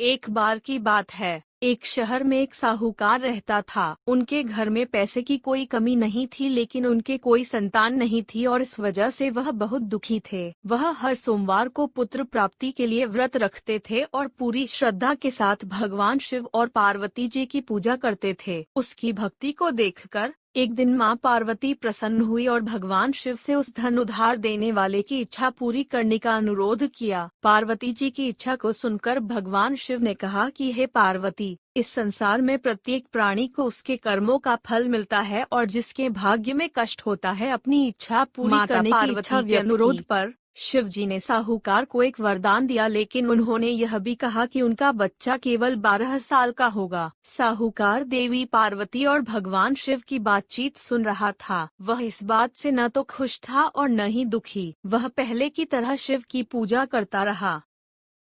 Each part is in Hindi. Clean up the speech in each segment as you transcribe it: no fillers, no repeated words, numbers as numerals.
एक बार की बात है, एक शहर में एक साहूकार रहता था। उनके घर में पैसे की कोई कमी नहीं थी, लेकिन उनके कोई संतान नहीं थी और इस वजह से वह बहुत दुखी थे। वह हर सोमवार को पुत्र प्राप्ति के लिए व्रत रखते थे और पूरी श्रद्धा के साथ भगवान शिव और पार्वती जी की पूजा करते थे। उसकी भक्ति को देखकर एक दिन मां पार्वती प्रसन्न हुई और भगवान शिव से उस धन उधार देने वाले की इच्छा पूरी करने का अनुरोध किया। पार्वती जी की इच्छा को सुनकर भगवान शिव ने कहा कि हे पार्वती, इस संसार में प्रत्येक प्राणी को उसके कर्मों का फल मिलता है और जिसके भाग्य में कष्ट होता है अपनी इच्छा पूरी करने की इच्छा के अनुरोध पर शिव जी ने साहूकार को एक वरदान दिया, लेकिन उन्होंने यह भी कहा कि उनका बच्चा केवल 12 साल का होगा। साहूकार देवी पार्वती और भगवान शिव की बातचीत सुन रहा था। वह इस बात से न तो खुश था और न ही दुखी। वह पहले की तरह शिव की पूजा करता रहा।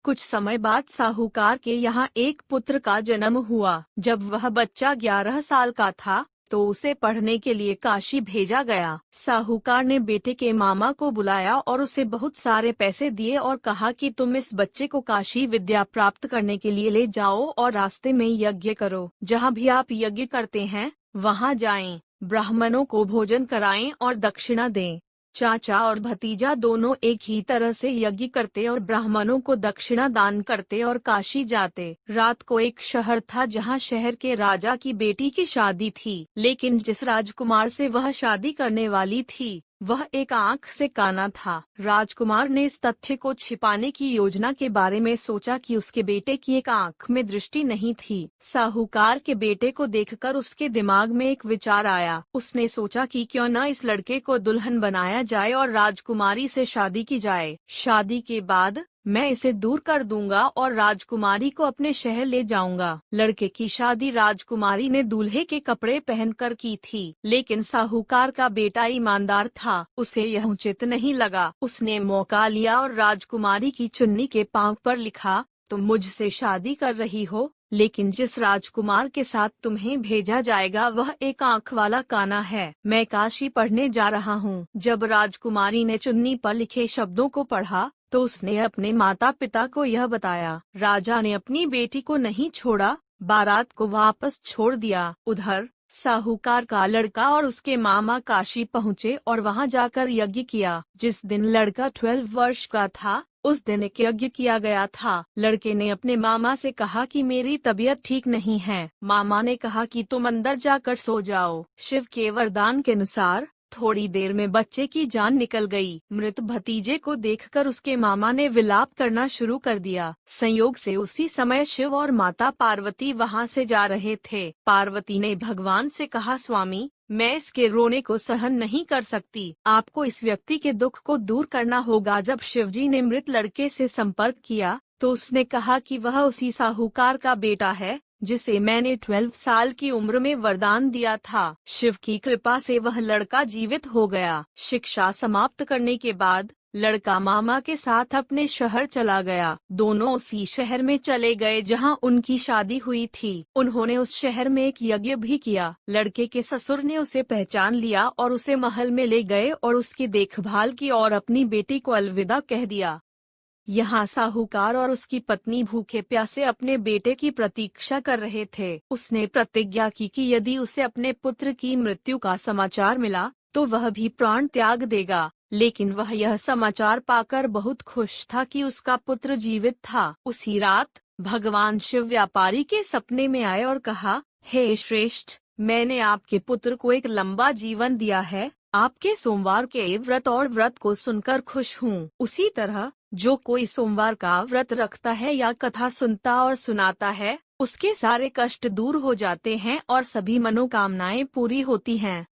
कुछ समय बाद साहूकार के यहाँ एक पुत्र का जन्म हुआ। जब वह बच्चा 11 साल का था तो उसे पढ़ने के लिए काशी भेजा गया। साहूकार ने बेटे के मामा को बुलाया और उसे बहुत सारे पैसे दिए और कहा कि तुम इस बच्चे को काशी विद्या प्राप्त करने के लिए ले जाओ और रास्ते में यज्ञ करो। जहाँ भी आप यज्ञ करते हैं वहाँ जाएं, ब्राह्मणों को भोजन कराएं और दक्षिणा दें। चाचा और भतीजा दोनों एक ही तरह से यज्ञ करते और ब्राह्मणों को दक्षिणा दान करते और काशी जाते। रात को एक शहर था जहाँ शहर के राजा की बेटी की शादी थी, लेकिन जिस राजकुमार से वह शादी करने वाली थी वह एक आंख से काना था। राजकुमार ने इस तथ्य को छिपाने की योजना के बारे में सोचा कि उसके बेटे की एक आंख में दृष्टि नहीं थी। साहूकार के बेटे को देखकर उसके दिमाग में एक विचार आया। उसने सोचा कि क्यों न इस लड़के को दुल्हन बनाया जाए और राजकुमारी से शादी की जाए। शादी के बाद मैं इसे दूर कर दूंगा और राजकुमारी को अपने शहर ले जाऊंगा। लड़के की शादी राजकुमारी ने दूल्हे के कपड़े पहनकर की थी, लेकिन साहूकार का बेटा ईमानदार था। उसे यह उचित नहीं लगा। उसने मौका लिया और राजकुमारी की चुन्नी के पांव पर लिखा, तुम मुझसे शादी कर रही हो, लेकिन जिस राजकुमार के साथ तुम्हें भेजा जाएगा वह एक आंख वाला काना है। मैं काशी पढ़ने जा रहा हूँ। जब राजकुमारी ने चुन्नी पर लिखे शब्दों को पढ़ा तो उसने अपने माता पिता को यह बताया। राजा ने अपनी बेटी को नहीं छोड़ा, बारात को वापस छोड़ दिया। उधर साहूकार का लड़का और उसके मामा काशी पहुँचे और वहां जाकर यज्ञ किया। जिस दिन लड़का 12 वर्ष का था उस दिन एक यज्ञ किया गया था। लड़के ने अपने मामा से कहा कि मेरी तबीयत ठीक नहीं है। मामा ने कहा कि तुम अंदर जाकर सो जाओ। शिव के वरदान के अनुसार थोड़ी देर में बच्चे की जान निकल गई। मृत भतीजे को देखकर उसके मामा ने विलाप करना शुरू कर दिया। संयोग से उसी समय शिव और माता पार्वती वहां से जा रहे थे। पार्वती ने भगवान से कहा, स्वामी, मैं इसके रोने को सहन नहीं कर सकती। आपको इस व्यक्ति के दुख को दूर करना होगा। जब शिवजी ने मृत लड़के से संपर्क किया तो उसने कहा कि वह उसी साहूकार का बेटा है जिसे मैंने 12 साल की उम्र में वरदान दिया था। शिव की कृपा से वह लड़का जीवित हो गया। शिक्षा समाप्त करने के बाद लड़का मामा के साथ अपने शहर चला गया। दोनों उसी शहर में चले गए जहां उनकी शादी हुई थी। उन्होंने उस शहर में एक यज्ञ भी किया। लड़के के ससुर ने उसे पहचान लिया और उसे महल में ले गए और उसकी देखभाल की और अपनी बेटी को अलविदा कह दिया। यहाँ साहूकार और उसकी पत्नी भूखे प्यासे अपने बेटे की प्रतीक्षा कर रहे थे। उसने प्रतिज्ञा की कि यदि उसे अपने पुत्र की मृत्यु का समाचार मिला तो वह भी प्राण त्याग देगा। लेकिन वह यह समाचार पाकर बहुत खुश था कि उसका पुत्र जीवित था। उसी रात भगवान शिव व्यापारी के सपने में आए और कहा, हे श्रेष्ठ, मैंने आपके पुत्र को एक लंबा जीवन दिया है। आपके सोमवार के व्रत और व्रत को सुनकर खुश हूँ। उसी तरह जो कोई सोमवार का व्रत रखता है या कथा सुनता और सुनाता है उसके सारे कष्ट दूर हो जाते हैं और सभी मनोकामनाएं पूरी होती हैं।